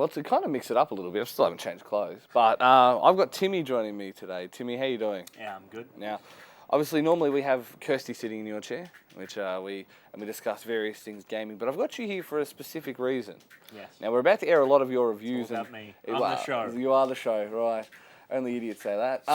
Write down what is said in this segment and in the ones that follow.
well, to kind of mix it up a little bit, I still haven't changed clothes. But I've got Timmy joining me today. Timmy, how you doing? Yeah, I'm good. Now, obviously, normally we have Kirsty sitting in your chair, which we discuss various things gaming. But I've got you here for a specific reason. Yes. Now, we're about to air a lot of your reviews. It's all about me. I'm Well, the show. You are the show, right. Only idiots say that.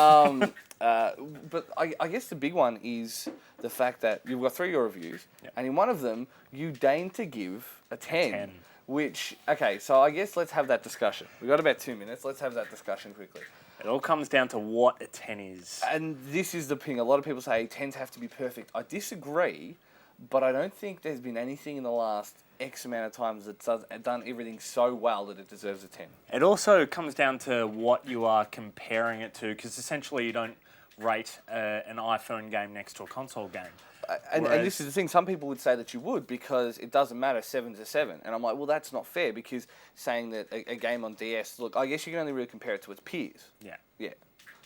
But I guess the big one is the fact that you've got 3 of your reviews, and in one of them, you deign to give a 10. 10. Which, okay, so I guess let's have that discussion. We've got about 2 minutes. Let's have that discussion quickly. It all comes down to what a 10 is. And this is the thing. A lot of people say 10s have to be perfect. I disagree, but I don't think there's been anything in the last X amount of times that's done everything so well that it deserves a 10. It also comes down to what you are comparing it to, because essentially you don't rate an iPhone game next to a console game. And this is the thing, some people would say that you would because it doesn't matter, 7's a 7. And I'm like, well, that's not fair because saying that a game on DS, look, I guess you can only really compare it to its peers. Yeah. Yeah.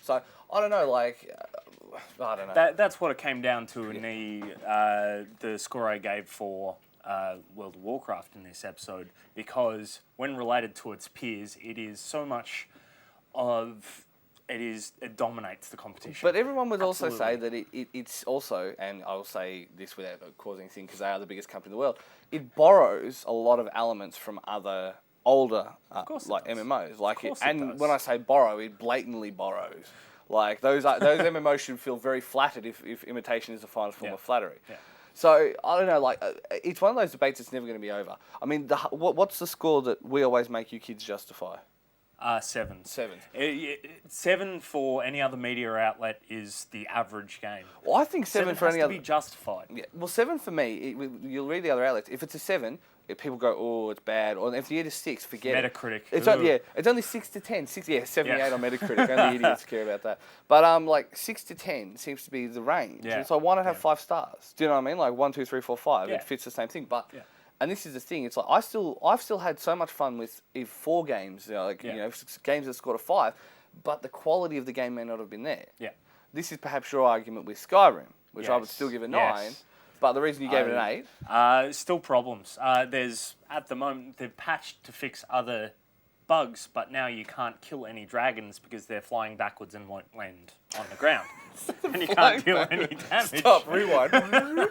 So, I don't know, like, I don't know. That's what it came down to in the score I gave for World of Warcraft in this episode, because when related to its peers, it is so much of... It dominates the competition. But everyone would also say that it's also, and I'll say this without causing anything because they are the biggest company in the world, it borrows a lot of elements from other older like MMOs. When I say borrow, it blatantly borrows. Like those MMOs should feel very flattered if imitation is the finest form of flattery. Yeah. So, I don't know, like, it's one of those debates that's never going to be over. I mean, what's the score that we always make you kids justify? 7. 7. 7 for any other media outlet is the average game. Well, I think 7 for any other... has to be justified. Yeah. Well, 7 for me, you'll read the other outlets. If it's a 7, people go, oh, it's bad. Or if you get a 6, forget Metacritic. it. It's only 6 to 10. 78 on Metacritic. Only idiots care about that. But like 6 to 10 seems to be the range. Yeah. So why not have 5 stars? Do you know what I mean? Like 1, 2, 3, 4, 5. Yeah. It fits the same thing. But... Yeah. And this is the thing. It's like I've still had so much fun with 4 games, games that scored a 5, but the quality of the game may not have been there. Yeah. This is perhaps your argument with Skyrim, which I would still give a 9, but the reason you gave it an 8. Still problems. There's at the moment they've patched to fix other bugs, but now you can't kill any dragons because they're flying backwards and won't land on the ground, and you can't deal any damage. Stop. Rewind.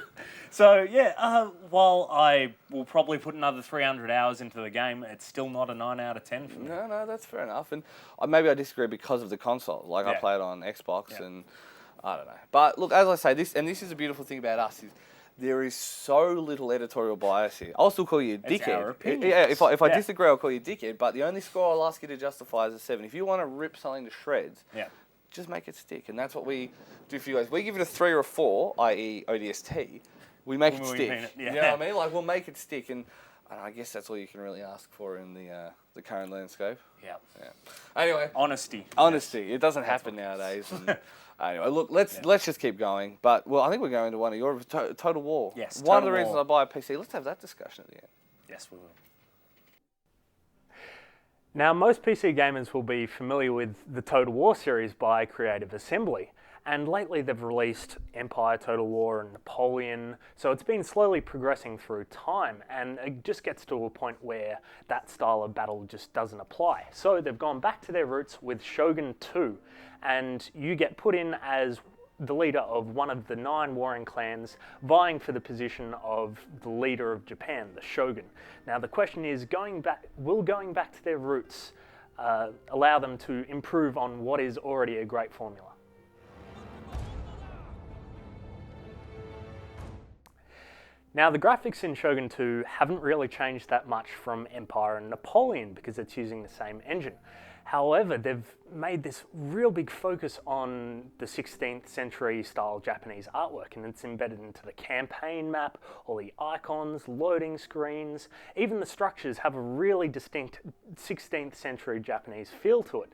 So, while I will probably put another 300 hours into the game, it's still not a 9 out of 10 for me. No, that's fair enough. And maybe I disagree because of the console. Like, I play it on Xbox, and I don't know. But, look, as I say, this is a beautiful thing about us, is there is so little editorial bias here. I'll still call you a dickhead. It's our opinions. Yeah, if I disagree, I'll call you a dickhead. But the only score I'll ask you to justify is a 7. If you want to rip something to shreds, just make it stick. And that's what we do for you guys. We give it a 3 or a 4, i.e. ODST. We make it stick. You know what I mean? Like, we'll make it stick, and I guess that's all you can really ask for in the current landscape. Yeah. Anyway, honesty. It doesn't happen nowadays. And anyway, look, let's just keep going. But I think we're going to one of your Total War. Yes. One of the reasons I buy a PC. Let's have that discussion at the end. Yes, we will. Now, most PC gamers will be familiar with the Total War series by Creative Assembly. And lately they've released Empire, Total War and Napoleon, so it's been slowly progressing through time, and it just gets to a point where that style of battle just doesn't apply. So they've gone back to their roots with Shogun 2, and you get put in as the leader of one of the 9 warring clans vying for the position of the leader of Japan, the Shogun. Now the question is, will going back to their roots allow them to improve on what is already a great formula? Now, the graphics in Shogun 2 haven't really changed that much from Empire and Napoleon because it's using the same engine. However, they've made this real big focus on the 16th century style Japanese artwork, and it's embedded into the campaign map, all the icons, loading screens, even the structures have a really distinct 16th century Japanese feel to it.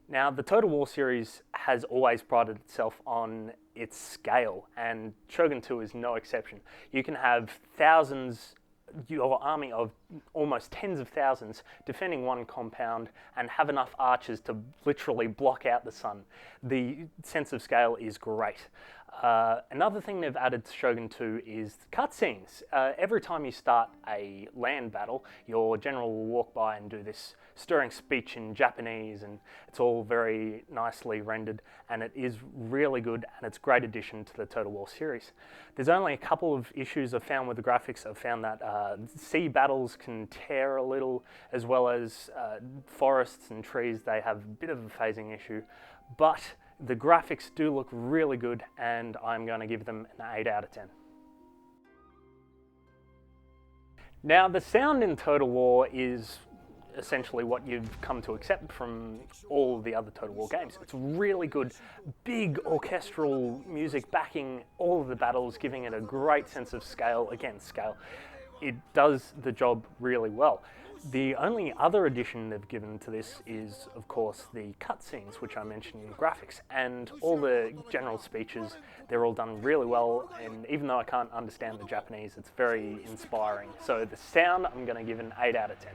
Now, the Total War series has always prided itself on its scale, and Shogun 2 is no exception. You can have thousands, your army of almost tens of thousands defending one compound and have enough archers to literally block out the sun. The sense of scale is great. Another thing they've added to Shogun 2 is cutscenes. Every time you start a land battle, your general will walk by and do this stirring speech in Japanese, and it's all very nicely rendered, and it is really good, and it's a great addition to the Total War series. There's only a couple of issues I've found with the graphics. I've found that sea battles can tear a little, as well as forests and trees. They have a bit of a phasing issue, but the graphics do look really good, and I'm going to give them an 8 out of 10. Now, the sound in Total War is essentially what you've come to accept from all the other Total War games. It's really good, big orchestral music backing all of the battles, giving it a great sense of scale. Again, scale. It does the job really well. The only other addition they've given to this is, of course, the cutscenes, which I mentioned in the graphics, and all the general speeches. They're all done really well, and even though I can't understand the Japanese, it's very inspiring. So the sound, I'm going to give an 8 out of 10.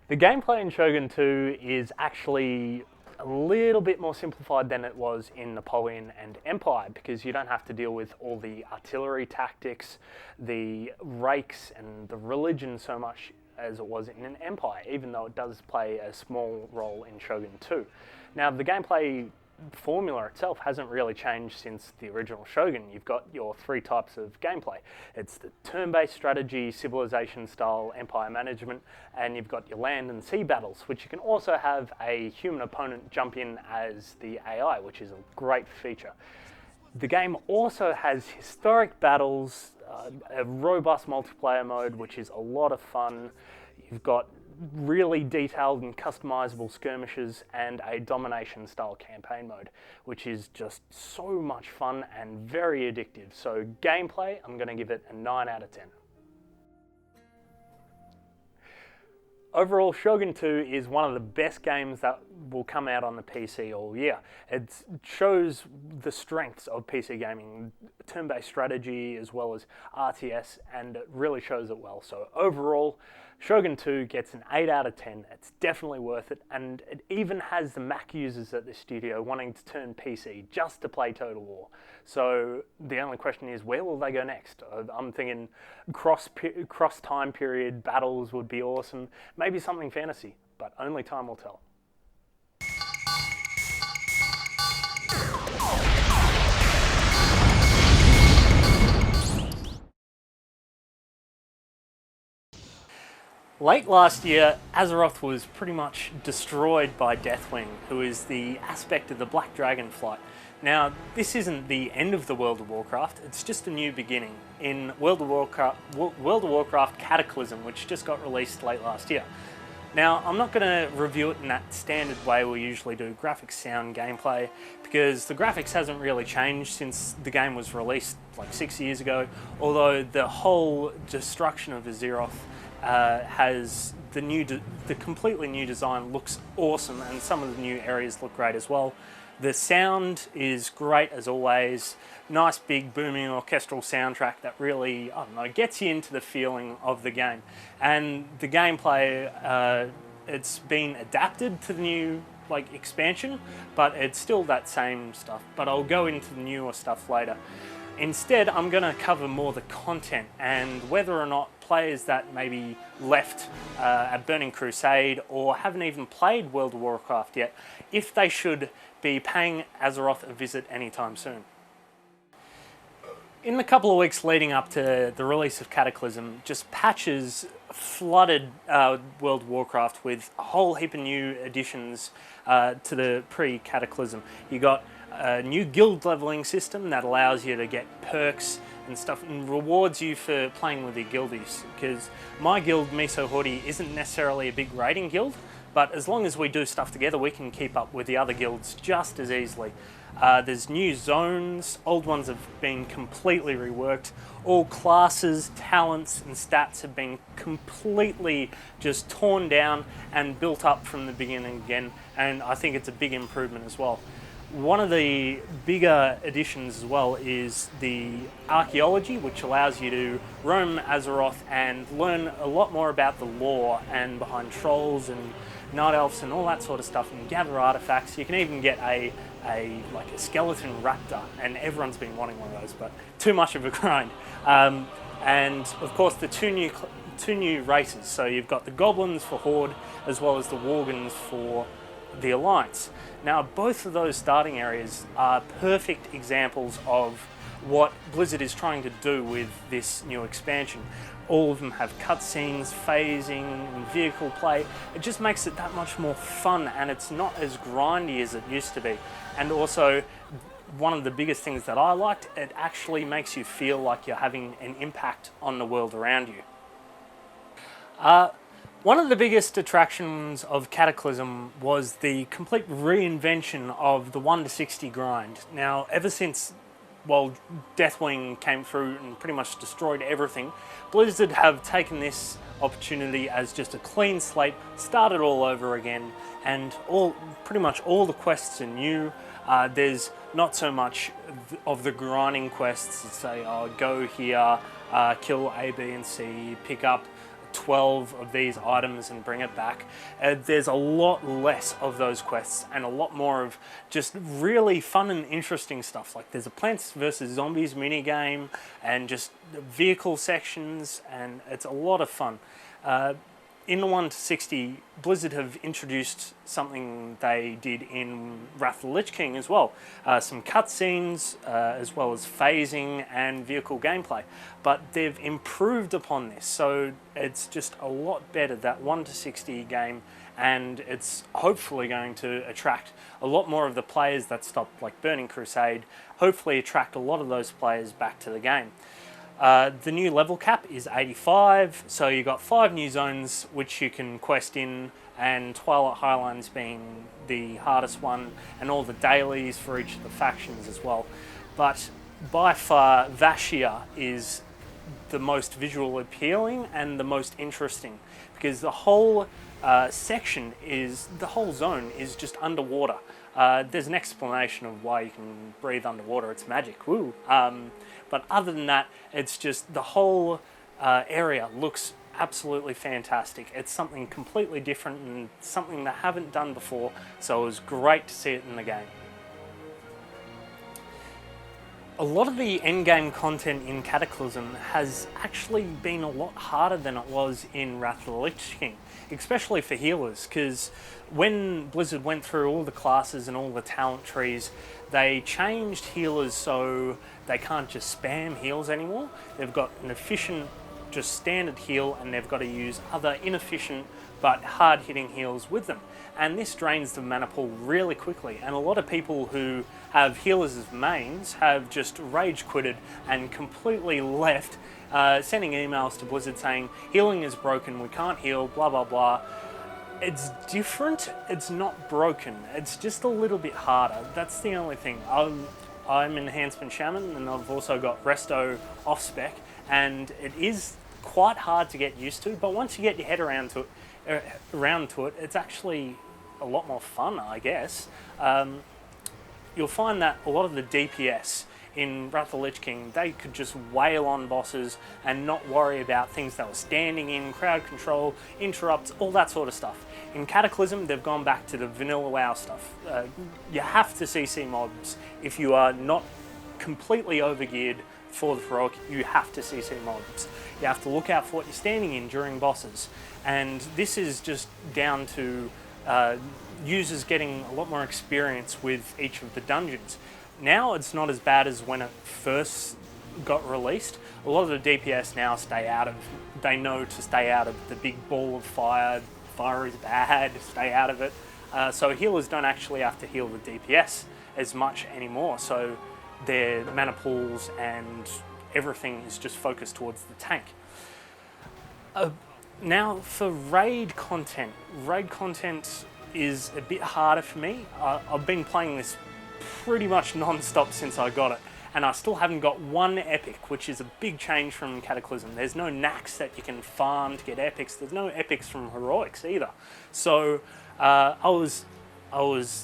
The gameplay in Shogun 2 is actually a little bit more simplified than it was in Napoleon and Empire, because you don't have to deal with all the artillery tactics, the rakes, and the religion so much as it was in an Empire, even though it does play a small role in Shogun 2. Now, the gameplay formula itself hasn't really changed since the original Shogun. You've got your 3 types of gameplay. It's the turn-based strategy, civilization-style empire management, and you've got your land and sea battles, which you can also have a human opponent jump in as the AI, which is a great feature. The game also has historic battles, a robust multiplayer mode, which is a lot of fun. You've got really detailed and customizable skirmishes, and a domination style campaign mode, which is just so much fun and very addictive. So gameplay, I'm going to give it a 9 out of 10. Overall, Shogun 2 is one of the best games that will come out on the PC all year. It shows the strengths of PC gaming, turn-based strategy as well as RTS, and it really shows it well. So overall, Shogun 2 gets an 8 out of 10. It's definitely worth it, and it even has the Mac users at the studio wanting to turn PC just to play Total War. So the only question is, where will they go next? I'm thinking cross time period battles would be awesome. Maybe something fantasy, but only time will tell. Late last year, Azeroth was pretty much destroyed by Deathwing, who is the aspect of the Black Dragon flight. Now, this isn't the end of the World of Warcraft, it's just a new beginning in World of Warcraft Cataclysm, which just got released late last year. Now, I'm not going to review it in that standard way we usually do, graphics, sound, gameplay, because the graphics hasn't really changed since the game was released like 6 years ago, although the whole destruction of Azeroth has the completely new design, looks awesome, and some of the new areas look great as well. The sound is great as always, nice big booming orchestral soundtrack that really, I don't know, gets you into the feeling of the game. And the gameplay, it's been adapted to the new expansion, but it's still that same stuff. But I'll go into the newer stuff later. Instead, I'm going to cover more the content and whether or not players that maybe left at Burning Crusade or haven't even played World of Warcraft yet, if they should be paying Azeroth a visit anytime soon. In the couple of weeks leading up to the release of Cataclysm, just patches flooded World of Warcraft with a whole heap of new additions to the pre-Cataclysm. You got a new guild leveling system that allows you to get perks and stuff and rewards you for playing with your guildies, because my guild, Miso Hori, isn't necessarily a big raiding guild, but as long as we do stuff together, we can keep up with the other guilds just as easily. There's new zones, old ones have been completely reworked. All classes, talents and stats have been completely just torn down and built up from the beginning again, and I think it's a big improvement as well. One of the bigger additions as well is the archaeology, which allows you to roam Azeroth and learn a lot more about the lore and behind trolls and night elves and all that sort of stuff, and gather artifacts. You can even get a like a skeleton raptor, and everyone's been wanting one of those, but too much of a grind. And of course the two new races. So you've got the goblins for Horde, as well as the worgens for the Alliance. Now both of those starting areas are perfect examples of what Blizzard is trying to do with this new expansion. All of them have cutscenes, phasing, and vehicle play. It just makes it that much more fun, and it's not as grindy as it used to be. And also, one of the biggest things that I liked, it actually makes you feel like you're having an impact on the world around you. One of the biggest attractions of Cataclysm was the complete reinvention of the 1 to 60 grind. Now, ever since Deathwing came through and pretty much destroyed everything, Blizzard have taken this opportunity as just a clean slate, started all over again, and pretty much all the quests are new. There's not so much of the grinding quests that say, go here, kill A, B, and C, pick up 12 of these items and bring it back. There's a lot less of those quests and a lot more of just really fun and interesting stuff. Like there's a Plants vs Zombies minigame and just vehicle sections, and it's a lot of fun. In the 1 to 60, Blizzard have introduced something they did in Wrath of the Lich King as well. Some cutscenes, as well as phasing and vehicle gameplay. But they've improved upon this, so it's just a lot better, that 1 to 60 game, and it's hopefully going to attract a lot more of the players that stopped, like Burning Crusade, hopefully attract a lot of those players back to the game. The new level cap is 85, so you've got 5 new zones which you can quest in, and Twilight Highlands being the hardest one, and all the dailies for each of the factions as well. But by far, Vashia is the most visual appealing and the most interesting, because the whole zone is just underwater. There's an explanation of why you can breathe underwater. It's magic, woo! But other than that, it's just the whole area looks absolutely fantastic. It's something completely different and something they haven't done before, so it was great to see it in the game. A lot of the endgame content in Cataclysm has actually been a lot harder than it was in Wrath of the Lich King, especially for healers, because when Blizzard went through all the classes and all the talent trees, they changed healers so they can't just spam heals anymore. They've got an efficient, just standard heal, and they've got to use other inefficient but hard-hitting heals with them. And this drains the mana pool really quickly, and a lot of people who have healers as mains have just rage quitted and completely left, sending emails to Blizzard saying, healing is broken, we can't heal, blah blah blah. It's different, it's not broken, it's just a little bit harder. That's the only thing. I'm Enhancement Shaman, and I've also got Resto off spec, and it is quite hard to get used to, but once you get your head around to it, it's actually a lot more fun, I guess. You'll find that a lot of the DPS in Wrath of the Lich King, they could just wail on bosses and not worry about things they were standing in, crowd control, interrupts, all that sort of stuff. In Cataclysm, they've gone back to the vanilla WoW stuff. You have to CC mobs. If you are not completely overgeared for the Heroic, you have to CC mobs. You have to look out for what you're standing in during bosses. And this is just down to users getting a lot more experience with each of the dungeons. Now it's not as bad as when it first got released. A lot of the DPS now they know to stay out of the big ball of fire. Fire is bad, stay out of it. So healers don't actually have to heal the DPS as much anymore. So their mana pools and everything is just focused towards the tank. Now for raid content is a bit harder for me. I've been playing this pretty much non-stop since I got it, and I still haven't got one epic, which is a big change from Cataclysm. There's no knacks that you can farm to get epics. There's no epics from heroics either. So I was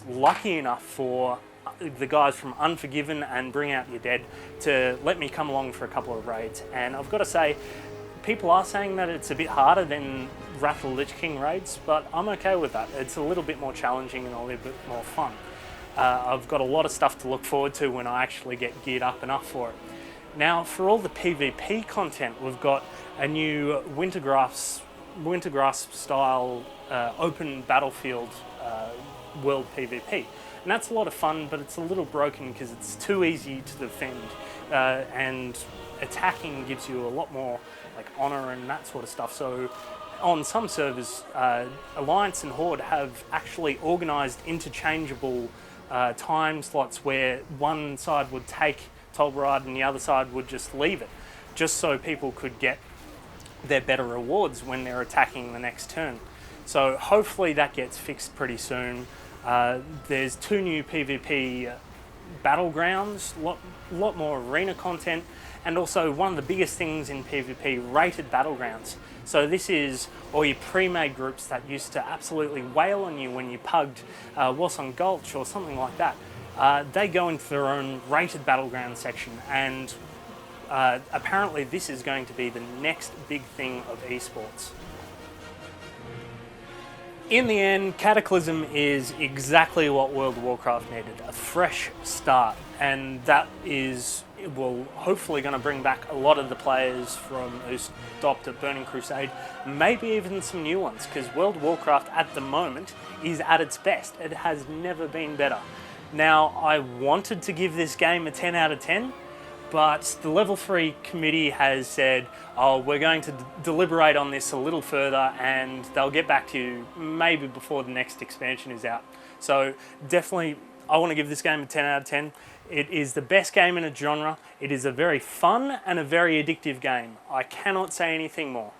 lucky enough for the guys from Unforgiven and Bring Out Your Dead to let me come along for a couple of raids, and I've got to say, people are saying that it's a bit harder than Wrath of the Lich King raids, but I'm okay with that. It's a little bit more challenging and a little bit more fun. I've got a lot of stuff to look forward to when I actually get geared up and up for it. Now, for all the PvP content, we've got a new Wintergrasp style open battlefield world PvP. And that's a lot of fun, but it's a little broken because it's too easy to defend, and attacking gives you a lot more like honor and that sort of stuff. So on some servers, Alliance and Horde have actually organized interchangeable time slots where one side would take Tolbarad and the other side would just leave it, just so people could get their better rewards when they're attacking the next turn. So hopefully that gets fixed pretty soon. There's 2 new PvP battlegrounds, lot more arena content, and also one of the biggest things in PvP, rated battlegrounds. So this is all your pre-made groups that used to absolutely wail on you when you pugged Wassong Gulch or something like that. They go into their own rated battleground section, and apparently this is going to be the next big thing of esports. In the end, Cataclysm is exactly what World of Warcraft needed, a fresh start, and that is, well, hopefully going to bring back a lot of the players from who stopped at Burning Crusade, maybe even some new ones, because World of Warcraft at the moment is at its best. It has never been better. Now, I wanted to give this game a 10 out of 10, but the level 3 committee has said, oh, we're going to deliberate on this a little further and they'll get back to you maybe before the next expansion is out. So definitely, I want to give this game a 10 out of 10. It is the best game in its genre. It is a very fun and a very addictive game. I cannot say anything more.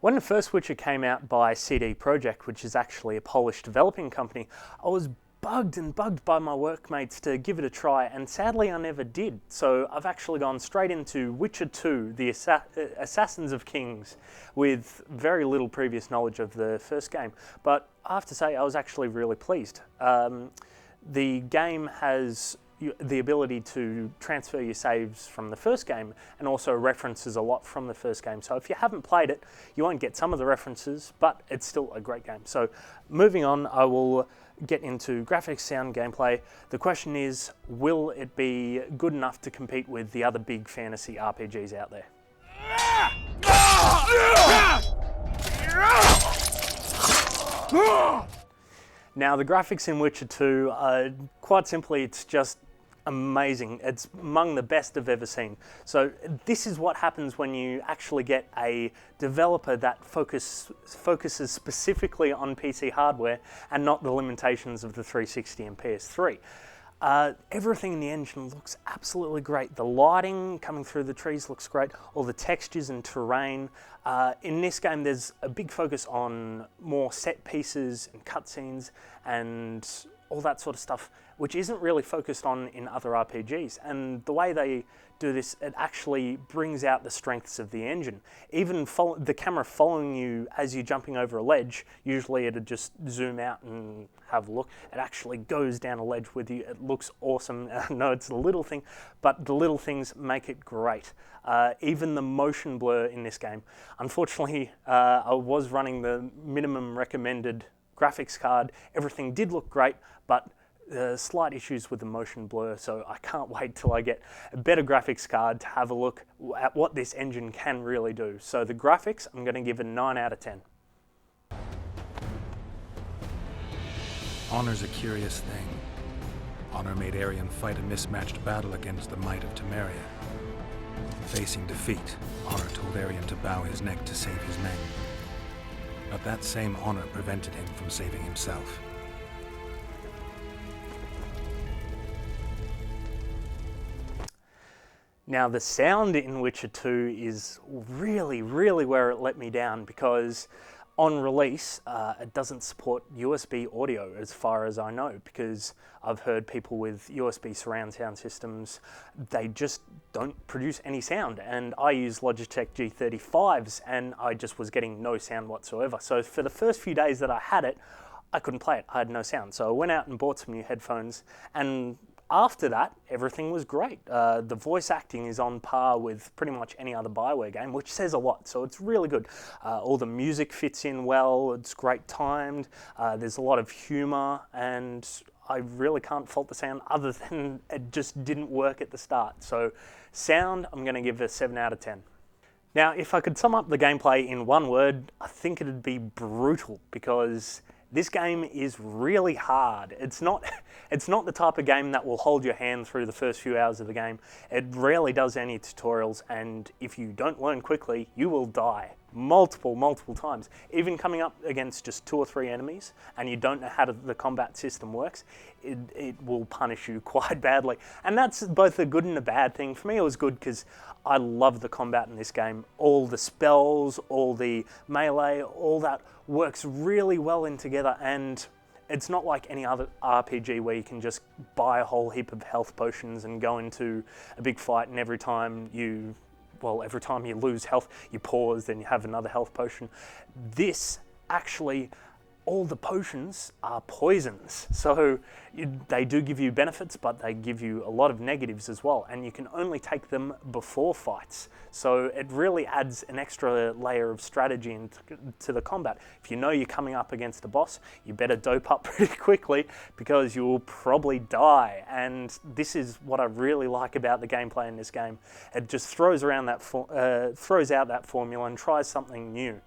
When the first Witcher came out by CD Projekt, which is actually a Polish developing company, I was bugged by my workmates to give it a try, and sadly I never did. So I've actually gone straight into Witcher 2, the Assassins of Kings, with very little previous knowledge of the first game. But I have to say I was actually really pleased. The game has the ability to transfer your saves from the first game, and also references a lot from the first game. So if you haven't played it, you won't get some of the references, but it's still a great game. So moving on, I will get into graphics, sound, gameplay. The question is, will it be good enough to compete with the other big fantasy RPGs out there? Now, the graphics in Witcher 2, quite simply, it's just amazing. It's among the best I've ever seen. So this is what happens when you actually get a developer that focuses specifically on PC hardware and not the limitations of the 360 and PS3. Everything in the engine looks absolutely great. The lighting coming through the trees looks great. All the textures and terrain. In this game, there's a big focus on more set pieces and cutscenes and all that sort of stuff, which isn't really focused on in other RPGs. And the way they do this, it actually brings out the strengths of the engine. Even the camera following you as you're jumping over a ledge, usually it'd just zoom out and have a look. It actually goes down a ledge with you. It looks awesome. I know it's a little thing, but the little things make it great. Even the motion blur in this game. Unfortunately, I was running the minimum recommended graphics card. Everything did look great, but slight issues with the motion blur, so I can't wait till I get a better graphics card to have a look at what this engine can really do. So the graphics, I'm going to give it a 9 out of 10. Honor's a curious thing. Honor made Arian fight a mismatched battle against the might of Temeria. Facing defeat, Honor told Arian to bow his neck to save his men. But that same honor prevented him from saving himself. Now, the sound in Witcher 2 is really where it let me down, because on release, it doesn't support USB audio as far as I know, because I've heard people with USB surround sound systems, they just don't produce any sound. And I use Logitech G35s and I just was getting no sound whatsoever. So for the first few days that I had it, I couldn't play it. I had no sound. So I went out and bought some new headphones, and after that, everything was great. The voice acting is on par with pretty much any other Bioware game, which says a lot, so it's really good. All the music fits in well, it's great timed, there's a lot of humour, and I really can't fault the sound other than it just didn't work at the start. So sound, I'm going to give it a 7 out of 10. Now, if I could sum up the gameplay in one word, I think it'd be brutal, because this game is really hard. It's not the type of game that will hold your hand through the first few hours of the game. It rarely does any tutorials, and if you don't learn quickly, you will die multiple times. Even coming up against just 2 or 3 enemies, and you don't know how the combat system works, it will punish you quite badly. And that's both a good and a bad thing. For me, it was good because I love the combat in this game. All the spells, all the melee, all that works really well in together, and it's not like any other RPG where you can just buy a whole heap of health potions and go into a big fight, and every time you lose health, you pause, then you have another health potion. This actually, all the potions are poisons. So they do give you benefits, but they give you a lot of negatives as well. And you can only take them before fights. So it really adds an extra layer of strategy into the combat. If you know you're coming up against a boss, you better dope up pretty quickly, because you will probably die. And this is what I really like about the gameplay in this game. It just throws out that formula and tries something new.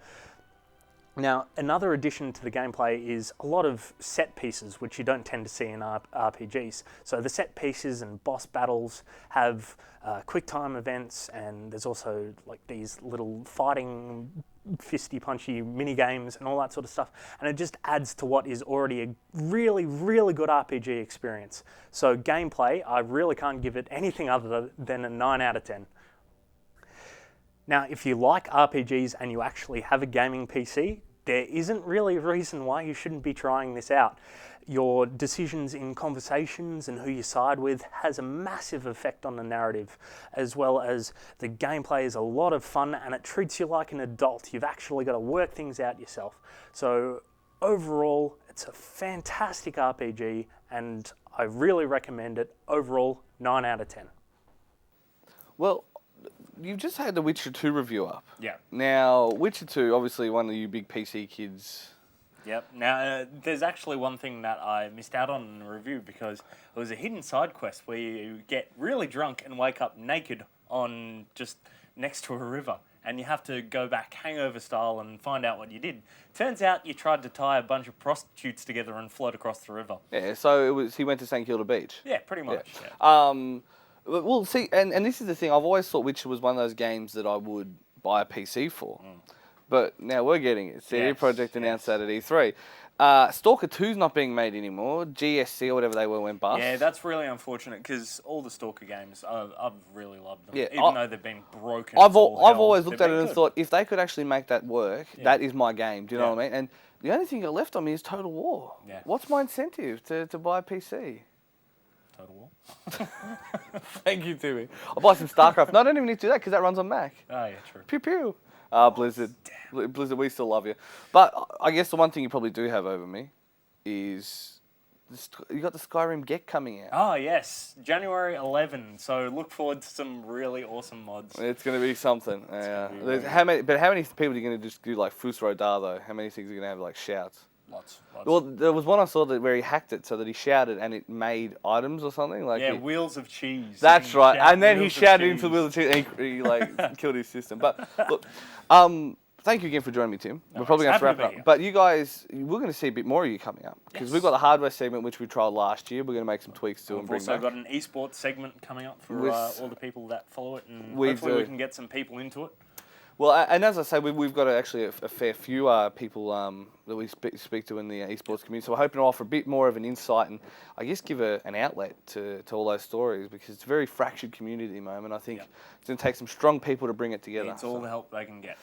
Now, another addition to the gameplay is a lot of set pieces, which you don't tend to see in RPGs. So the set pieces and boss battles have quick time events, and there's also like these little fighting, fisty punchy mini games and all that sort of stuff. And it just adds to what is already a really, really good RPG experience. So gameplay, I really can't give it anything other than a 9 out of 10. Now, if you like RPGs and you actually have a gaming PC, there isn't really a reason why you shouldn't be trying this out. Your decisions in conversations and who you side with has a massive effect on the narrative, as well as the gameplay is a lot of fun and it treats you like an adult. You've actually got to work things out yourself. So overall, it's a fantastic RPG, and I really recommend it. Overall, 9 out of 10. Well, you've just had the Witcher 2 review up. Yeah. Now, Witcher 2, obviously one of you big PC kids. Yep. Now, there's actually one thing that I missed out on in the review, because it was a hidden side quest where you get really drunk and wake up naked on just next to a river. And you have to go back hangover style and find out what you did. Turns out you tried to tie a bunch of prostitutes together and float across the river. Yeah, so he went to St Kilda Beach. Yeah, pretty much. Yeah. Yeah. Well, see, and this is the thing. I've always thought Witcher was one of those games that I would buy a PC for. But now we're getting it. CD Projekt announced that at E3. Stalker 2's not being made anymore. GSC or whatever they were went bust. Yeah, that's really unfortunate, because all the Stalker games, I've really loved them. Yeah, even though they've been broken. I've always looked at it and thought, if they could actually make that work, that is my game. Do you know what I mean? And the only thing that left on me is Total War. Yeah. What's my incentive to buy a PC? Total War. Thank you, Timmy. I'll buy some StarCraft. No, I don't even need to do that because that runs on Mac. Oh, yeah, true. Pew pew. Blizzard. Blizzard, we still love you. But I guess the one thing you probably do have over me is you got the Skyrim GEC coming out. Oh, yes. January 11. So look forward to some really awesome mods. It's going to be something. How many people are you going to just do like Fus Rodar though? How many things are you going to have like shouts? Lots. Well, there was one I saw where he hacked it so that he shouted and it made items or something. Like wheels of cheese. That's right. And then he shouted into the wheels of cheese and he like killed his system. But look, thank you again for joining me, Tim. We're probably going to wrap it up. But you guys, we're going to see a bit more of you coming up. Because we've got the hardware segment, which we tried last year. We're going to make some tweaks to and bring back. We've also got an esports segment coming up for all the people that follow it. And hopefully we can get some people into it. Well, and as I say, we've got actually a fair few people that we speak to in the esports community. So we're hoping to offer a bit more of an insight and I guess give an outlet to all those stories, because it's a very fractured community at the moment. I think it's going to take some strong people to bring it together. Yeah, it's all the help they can get.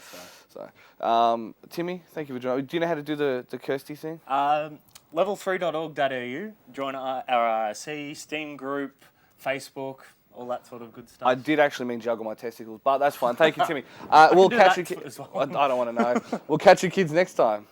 Timmy, thank you for joining. Do you know how to do the Kirsty thing? Level3.org.au. Join our RRC, Steam group, Facebook. All that sort of good stuff. I did actually mean juggle my testicles, but that's fine. Thank you, Timmy. We'll catch you. I don't want to know. We'll catch you kids next time.